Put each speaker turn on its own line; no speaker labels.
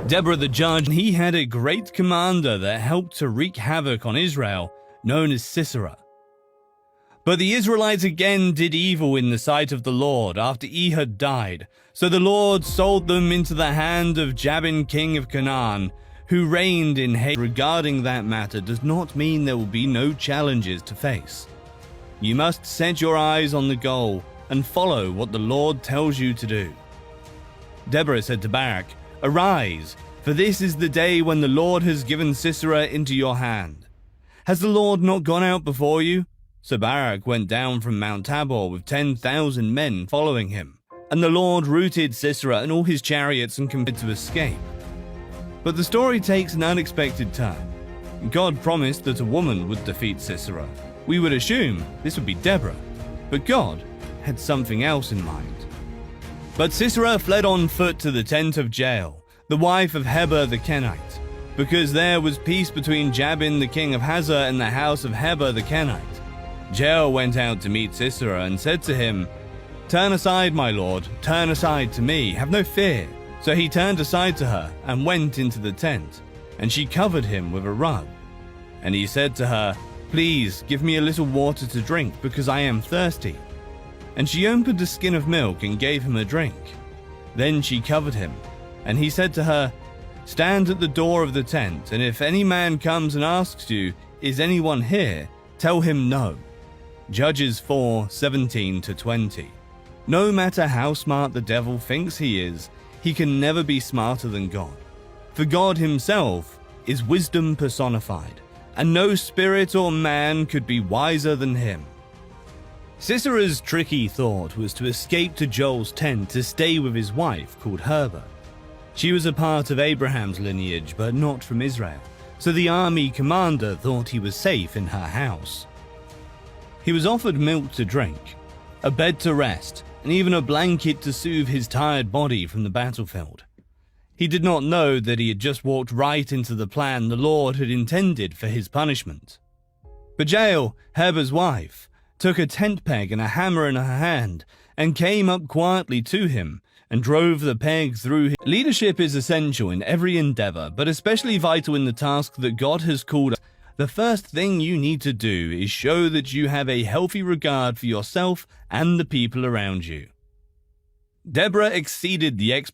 Deborah the judge, he had a great commander that helped to wreak havoc on Israel, known as Sisera. But the Israelites again did evil in the sight of the Lord after Ehud died, so the Lord sold them into the hand of Jabin king of Canaan, who reigned in hate. Regarding that matter does not mean there will be no challenges to face. You must set your eyes on the goal and follow what the Lord tells you to do. Deborah said to Barak, "Arise, for this is the day when the Lord has given Sisera into your hand. Has the Lord not gone out before you?" So Barak went down from Mount Tabor with 10,000 men following him, and the Lord routed Sisera and all his chariots and compelled to escape. But the story takes an unexpected turn. God promised that a woman would defeat Sisera. We would assume this would be Deborah, but God had something else in mind. But Sisera fled on foot to the tent of Jael, the wife of Heber the Kenite, because there was peace between Jabin the king of Hazor and the house of Heber the Kenite. Jael went out to meet Sisera and said to him, "Turn aside, my lord, turn aside to me, have no fear." So he turned aside to her and went into the tent, and she covered him with a rug. And he said to her, "Please give me a little water to drink, because I am thirsty." And she opened a skin of milk and gave him a drink. Then she covered him, and he said to her, "Stand at the door of the tent, and if any man comes and asks you, 'Is anyone here?' tell him no." Judges 4:17-20. No matter how smart the devil thinks he is, he can never be smarter than God. For God himself is wisdom personified, and no spirit or man could be wiser than him. Sisera's tricky thought was to escape to Joel's tent to stay with his wife, called Heber. She was a part of Abraham's lineage, but not from Israel, so the army commander thought he was safe in her house. He was offered milk to drink, a bed to rest, and even a blanket to soothe his tired body from the battlefield. He did not know that he had just walked right into the plan the Lord had intended for his punishment. But Jael, Heber's wife, took a tent peg and a hammer in her hand and came up quietly to him and drove the peg through his. Leadership is essential in every endeavor, but especially vital in the task that God has called us. The first thing you need to do is show that you have a healthy regard for yourself and the people around you. Deborah exceeded the expectations